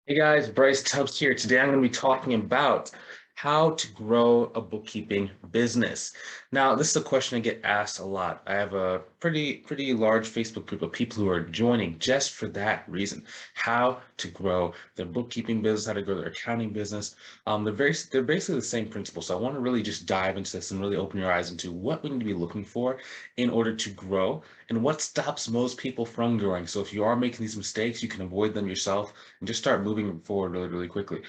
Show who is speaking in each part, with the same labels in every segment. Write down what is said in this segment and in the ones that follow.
Speaker 1: Hey guys, Bryce Tubbs here. Today I'm going to be talking about how to grow a bookkeeping business. Now, this is a question I get asked a lot. I have a pretty large Facebook group of people who are joining just for that reason. How to grow their bookkeeping business, how to grow their accounting business. They're basically the same principle. So I want to really just dive into this and really open your eyes into what we need to be looking for in order to grow and what stops most people from growing. So if you are making these mistakes, you can avoid them yourself and just start moving forward really quickly.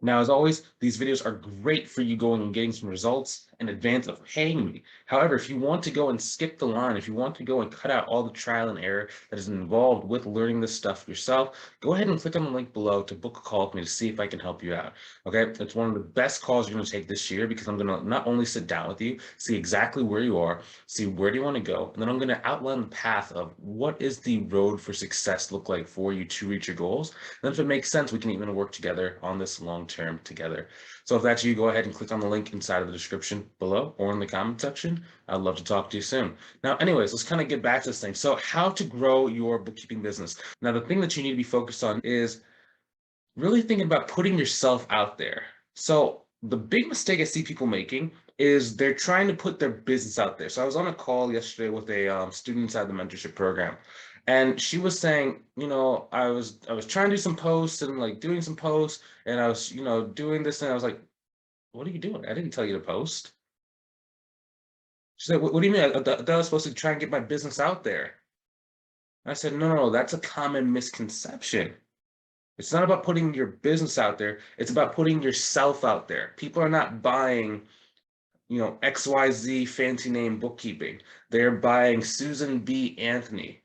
Speaker 1: Now, as always, these videos are great for you going and getting some results in advance of paying me. However, if you want to go and skip the line, if you want to go and cut out all the trial and error that is involved with learning this stuff yourself, go ahead and click on the link below to book a call with me to see if I can help you out. Okay, it's one of the best calls you're going to take this year because I'm going to not only sit down with you, see exactly where you are, see where do you want to go, and then I'm going to outline the path of what is the road for success look like for you to reach your goals. Then if it makes sense, we can even work together on this long term together. So if that's you, go ahead and click on the link inside of the description below or in the comment section. I'd love to talk to you soon. Now, anyways, let's kind of get back to this thing. So how to grow your bookkeeping business. Now, the thing that you need to be focused on is really thinking about putting yourself out there. So the big mistake I see people making is they're trying to put their business out there. So I was on a call yesterday with a student inside the mentorship program, and she was saying, I was trying to do some posts and like doing some posts, and I was, doing this, and I was like, what are you doing? I didn't tell you to post. She said, what do you mean? I was supposed to try and get my business out there. I said, no, that's a common misconception. It's not about putting your business out there. It's about putting yourself out there. People are not buying, XYZ fancy name bookkeeping. They're buying Susan B. Anthony,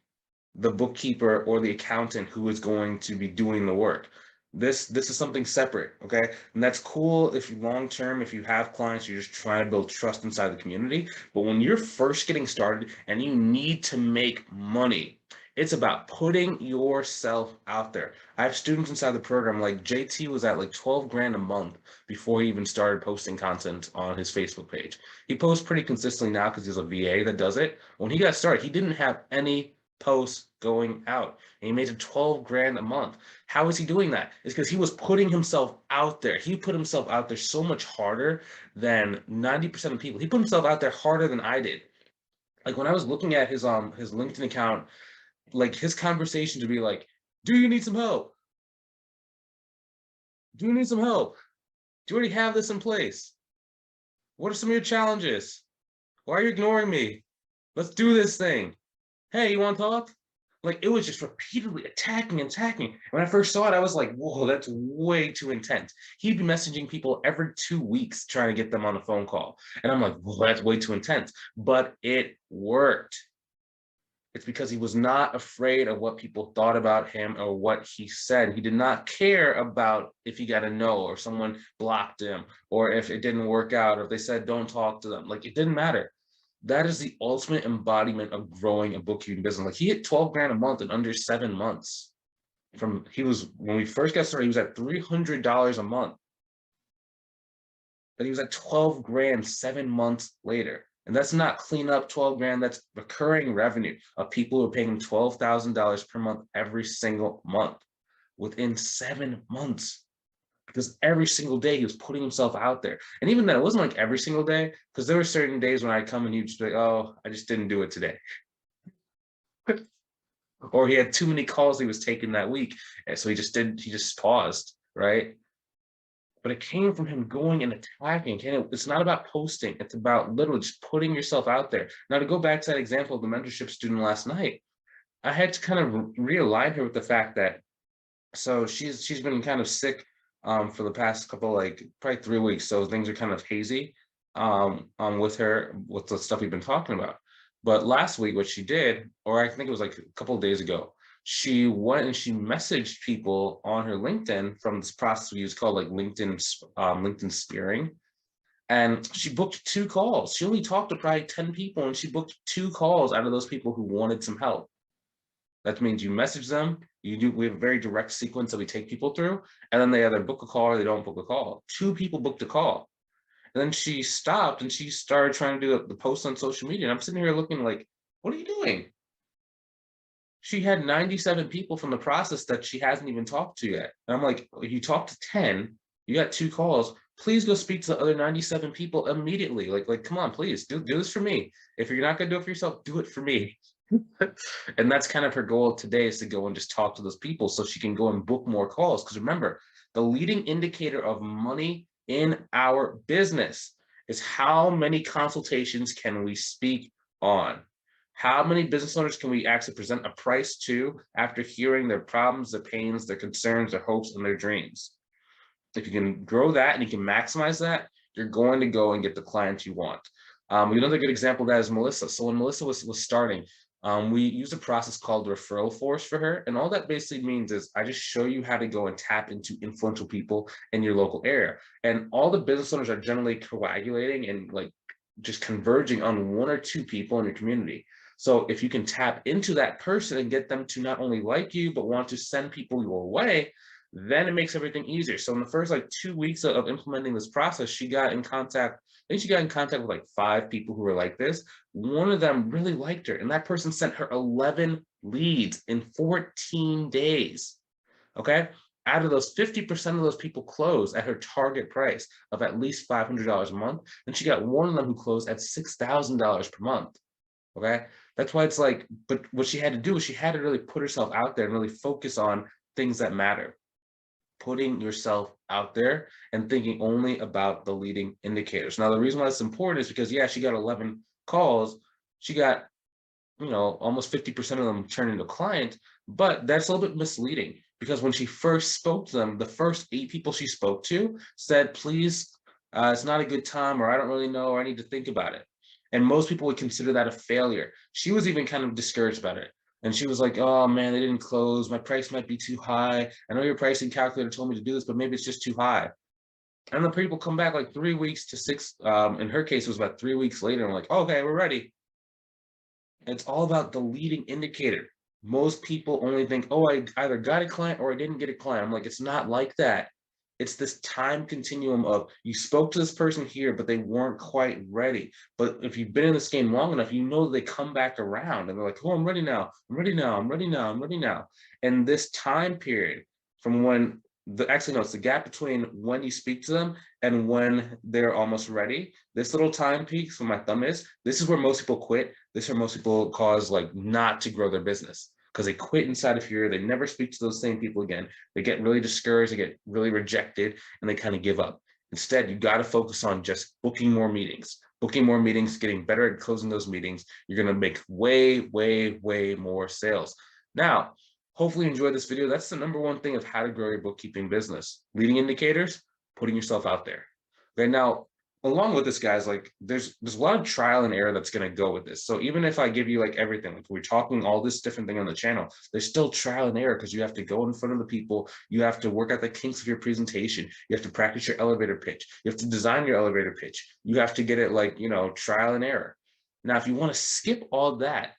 Speaker 1: the bookkeeper or the accountant who is going to be doing the work. This is something separate, okay? And that's cool if you long term, if you have clients, you're just trying to build trust inside the community. But when you're first getting started and you need to make money, it's about putting yourself out there. I have students inside the program, like JT was at like 12 grand a month before he even started posting content on his Facebook page. He posts pretty consistently now because he's a VA that does it. When he got started, he didn't have any posts going out and he made it 12 grand a month. How is he doing that? It's because he was putting himself out there. He put himself out there so much harder than 90% of people. He put himself out there harder than I did. Like when I was looking at his LinkedIn account, like his conversations would be like, do you need some help? Do you need some help? Do you already have this in place? What are some of your challenges? Why are you ignoring me? Let's do this thing. Hey, you want to talk? Like it was just repeatedly attacking. When I first saw it, I was like, whoa, that's way too intense. He'd be messaging people every 2 weeks trying to get them on a phone call. And I'm like, whoa, that's way too intense. But it worked. It's because he was not afraid of what people thought about him or what he said. He did not care about if he got a no or someone blocked him or if it didn't work out or if they said don't talk to them. Like it didn't matter. That is the ultimate embodiment of growing a bookkeeping business. Like he hit 12 grand a month in under 7 months. When we first got started, he was at $300 a month. But he was at 12 grand 7 months later. And that's not clean up 12 grand, that's recurring revenue of people who are paying him $12,000 per month every single month within 7 months. Because every single day he was putting himself out there. And even then, it wasn't like every single day, because there were certain days when I'd come and he'd just be like, oh, I just didn't do it today. Or he had too many calls he was taking that week. And so he just paused, right? But it came from him going and attacking. It's not about posting. It's about literally just putting yourself out there. Now, to go back to that example of the mentorship student last night, I had to kind of realign her with the fact that, so she's been kind of sick for the past couple, like probably 3 weeks. So things are kind of hazy with her, with the stuff we've been talking about. But last week, what she did, or I think it was like a couple of days ago, she went and she messaged people on her LinkedIn from this process we use called like LinkedIn spearing. And she booked 2 calls. She only talked to probably 10 people and she booked 2 calls out of those people who wanted some help. That means you message them, we have a very direct sequence that we take people through, and then they either book a call or they don't book a call. 2 people booked a call. And then she stopped and she started trying to do the post on social media. And I'm sitting here looking like, what are you doing? She had 97 people from the process that she hasn't even talked to yet. And I'm like, if you talked to 10, you got 2 calls, please go speak to the other 97 people immediately. Like, come on, please do this for me. If you're not gonna do it for yourself, do it for me. And that's kind of her goal today, is to go and just talk to those people so she can go and book more calls. Because remember, the leading indicator of money in our business is how many consultations can we speak on? How many business owners can we actually present a price to after hearing their problems, their pains, their concerns, their hopes, and their dreams? If you can grow that and you can maximize that, you're going to go and get the clients you want. Another good example of that is Melissa. So when Melissa was starting, we used a process called referral force for her. And all that basically means is I just show you how to go and tap into influential people in your local area. And all the business owners are generally coagulating and like just converging on 1 or 2 people in your community. So if you can tap into that person and get them to not only like you, but want to send people your way, then it makes everything easier. So in the first like 2 weeks of implementing this process, she got in contact, I think she got in contact with like 5 people who were like this. One of them really liked her, and that person sent her 11 leads in 14 days. Okay. Out of those, 50% of those people closed at her target price of at least $500 a month. And she got one of them who closed at $6,000 per month. Okay. That's why it's like, but what she had to do is she had to really put herself out there and really focus on things that matter. Putting yourself out there and thinking only about the leading indicators. Now, the reason why it's important is because, yeah, she got 11 calls. She got, almost 50% of them turned into a client, but that's a little bit misleading because when she first spoke to them, the first 8 people she spoke to said, please, it's not a good time, or I don't really know, or I need to think about it. And most people would consider that a failure. She was even kind of discouraged about it. And she was like, oh man, they didn't close. My price might be too high. I know your pricing calculator told me to do this, but maybe it's just too high. And the people come back like 3 weeks to 6. In her case, it was about 3 weeks later. I'm like, okay, we're ready. And it's all about the leading indicator. Most people only think, oh, I either got a client or I didn't get a client. I'm like, it's not like that. It's this time continuum of you spoke to this person here, but they weren't quite ready. But if you've been in this game long enough, you know they come back around and they're like, oh, I'm ready now. I'm ready now. I'm ready now. I'm ready now. And this time period from when it's the gap between when you speak to them and when they're almost ready. This little time peak, so my thumb is, this is where most people quit. This is where most people cause like not to grow their business, because they quit inside of here. They never speak to those same people again. They get really discouraged, they get really rejected, and they kind of give up. Instead, you got to focus on just booking more meetings, getting better at closing those meetings. You're going to make way, way, way more sales. Now, hopefully you enjoyed this video. That's the number one thing of how to grow your bookkeeping business. Leading indicators, putting yourself out there. Okay, now, along with this, guys, like there's a lot of trial and error that's going to go with this. So even if I give you like everything, like we're talking all this different thing on the channel, there's still trial and error because you have to go in front of the people. You have to work out the kinks of your presentation. You have to practice your elevator pitch. You have to design your elevator pitch. You have to get it like, trial and error. Now, if you want to skip all that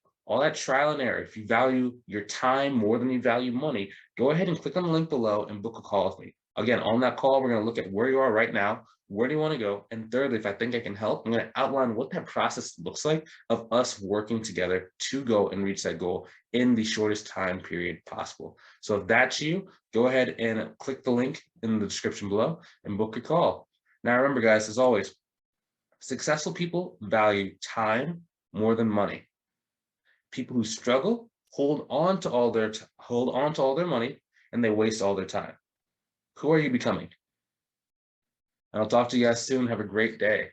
Speaker 1: trial and error, if you value your time more than you value money, go ahead and click on the link below and book a call with me. Again, on that call, we're going to look at where you are right now. Where do you want to go? And thirdly, if I think I can help, I'm going to outline what that process looks like of us working together to go and reach that goal in the shortest time period possible. So if that's you, go ahead and click the link in the description below and book your call. Now, remember, guys, as always, successful people value time more than money. People who struggle hold on to all their money, and they waste all their time. Who are you becoming? And I'll talk to you guys soon. Have a great day.